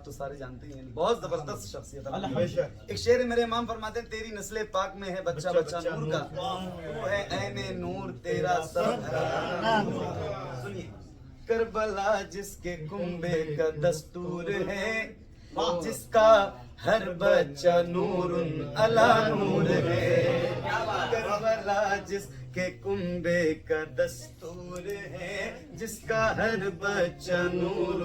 تو سارے جانتے ہی ہیں، بہت زبردست شخصیت ہے۔ ایک شعر میرے امام فرماتے ہیں تیری نسل پاک میں ہے بچہ بچہ نور کا، وہ ہے عین نور تیرا سب سنیے۔ کربلا جس کے کنبے کا دستور ہے، جس کا ہر بچہ نور علی نور ہے۔ کربلا جس کے کنبے کا دستور ہے، جس کا ہر بچہ نور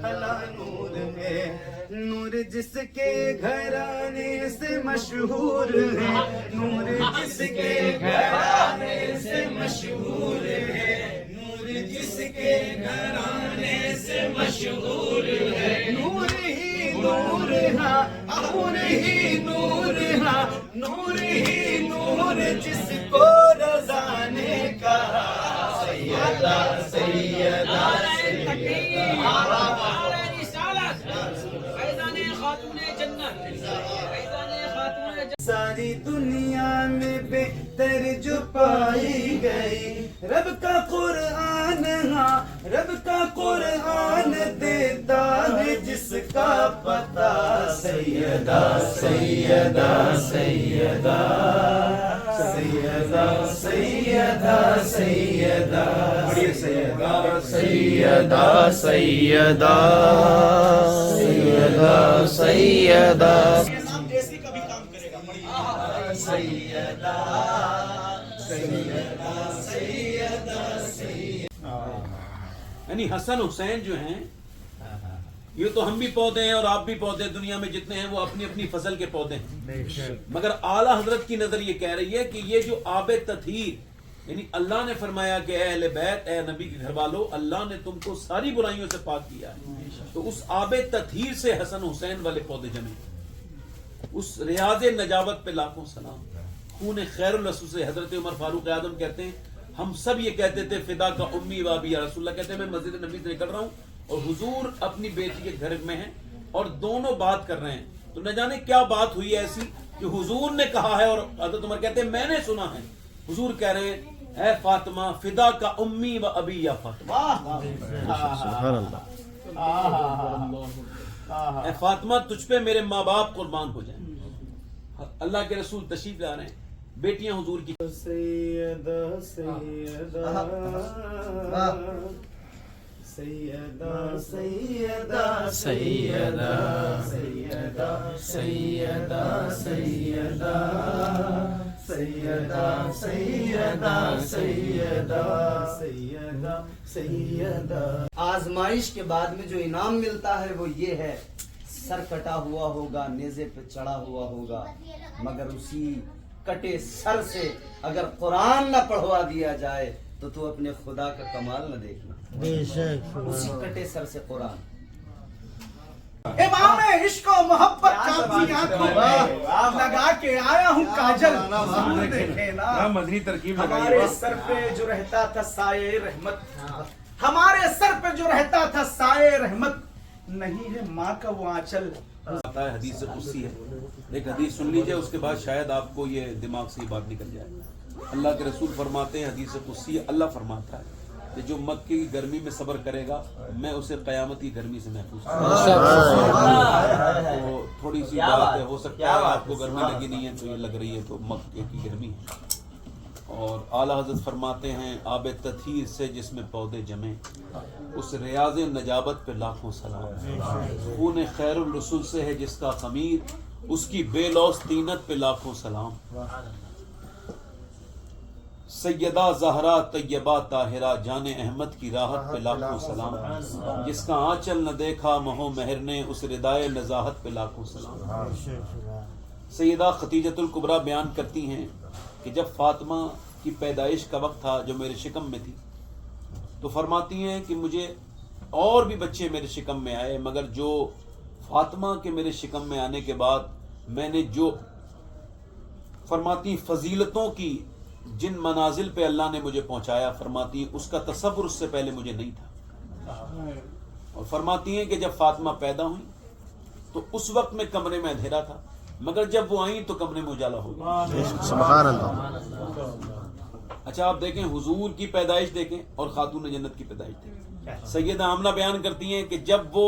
علی نور ہے۔ نور جس کے گھرانے سے مشہور ہے، نور جس کے گھرانے سے مشہور ہے، نور جس کے گھرانے سے مشہور ہے۔ نور ہی نور ہاں، نور ہی نور ہاں، نور ہی نور جس کو رضا نے کہا سیدہ سیدہ ساری دنیا میں بہتر جو پائی گئی رب کا قرآن، ہاں رب کا قرآن دیتا ہے جس کا پتہ سیدہ سیدہ سیدہ سیدہ سیدہ سیدہ سیدہ سیدہ سیدہ سیدہ سیدہ یعنی حسن حسین جو ہیں یہ تو ہم بھی پودے ہیں اور آپ بھی پودے، دنیا میں جتنے ہیں وہ اپنی اپنی فصل کے پودے ہیں، مگر اعلیٰ حضرت کی نظر یہ کہہ رہی ہے کہ یہ جو آب تطہیر، یعنی اللہ نے فرمایا کہ اے اہل بیت، اے نبی کے گھر والوں، اللہ نے تم کو ساری برائیوں سے پاک کیا ہے، تو اس آب تطہیر سے حسن حسین والے پودے جمے، اس ریاض نجابت پہ لاکھوں سلام۔ خون خیر الرسول سے حضرت عمر فاروق اعظم کہتے ہیں ہم سب یہ کہتے تھے فدا کا امی و ابی، یا رسول اللہ کہتے ہیں میں مسجد نبی سے نکل رہا ہوں اور حضور اپنی بیٹی کے گھر میں ہیں اور دونوں بات کر رہے ہیں، تو نہ جانے کیا بات ہوئی ہے ایسی کہ حضور نے کہا ہے اور حضرت عمر کہتے ہیں میں نے سنا ہے، حضور کہہ رہے ہیں اے فاطمہ فدا کا امی و ابی یا فاطمہ، اے فاطمہ تجھ پہ میرے ماں باپ قربان ہو جائیں۔ اللہ کے رسول تشریف لا رہے ہیں، بیٹیاں حضور کی سیدہ سیدہ سیدہ سیدہ سیدہ سیدہ سیدہ سیدہ سیدہ سیدہ سیدہ سیدہ۔ آزمائش کے بعد میں جو انعام ملتا ہے وہ یہ ہے، سر کٹا ہوا ہوگا، نیزے پہ چڑھا ہوا ہوگا، مگر اسی کٹے سر سے اگر قرآن نہ پڑھوا دیا جائے تو اپنے خدا کا کمال نہ دیکھنا، اسی کٹے سر سے قرآن۔ امام عشق و محبت کاپی آنکھوں میں لگا کے آیا ہوں کاجل، ضرور دیکھے نا مدنی ترکیب ہمارے سر پہ جو رہتا تھا سائے رحمت، ہمارے سر پہ جو رہتا تھا سائے رحمت، نہیں ہے ماں کا وہ آنچل۔ آتا ہے حدیث قدسی ہے، ایک حدیث سن لیجئے اس کے بعد شاید آپ کو یہ دماغ سے یہ بات نکل جائے۔ اللہ کے رسول فرماتے ہیں حدیث قدسی، اللہ فرماتا ہے کہ جو مکے کی گرمی میں صبر کرے گا میں اسے قیامت کی گرمی سے محفوظ کروں۔ تو تھوڑی سی بات ہے، ہو سکتا ہے آپ کو گرمی لگی نہیں ہے تو یہ لگ رہی ہے تو مکے کی گرمی ہے۔ اور اعلیٰ حضرت فرماتے ہیں آب تطہیر سے جس میں پودے جمے، اس ریاض نجابت پہ لاکھوں سلام۔ خون خیر الرسول سے ہے جس کا خمیر، اس کی بے لوث طینت پہ لاکھوں سلام۔ سیدہ زہرا طیبہ طاہرہ جان احمد کی راحت پہ لاکھوں سلام، جس کا آنچل نہ دیکھا مہو مہر نے، اس ردائے نزاہت پہ لاکھوں سلام۔ سیدہ ختیجۃ الکبریٰ بیان کرتی ہیں کہ جب فاطمہ کی پیدائش کا وقت تھا جو میرے شکم میں تھی، تو فرماتی ہیں کہ مجھے اور بھی بچے میرے شکم میں آئے، مگر جو فاطمہ کے میرے شکم میں آنے کے بعد میں نے جو فرماتی فضیلتوں کی جن منازل پہ اللہ نے مجھے پہنچایا، فرماتی ہیں اس کا تصور اس سے پہلے مجھے نہیں تھا۔ اور فرماتی ہیں کہ جب فاطمہ پیدا ہوئی تو اس وقت میں کمرے میں اندھیرا تھا، مگر جب وہ آئیں تو کمرے میں اجالا ہو گیا۔ سبحان اللہ۔ اچھا آپ دیکھیں حضور کی پیدائش دیکھیں اور خاتون جنت کی پیدائش دیکھیں۔ سیدہ آمنہ بیان کرتی ہیں کہ جب وہ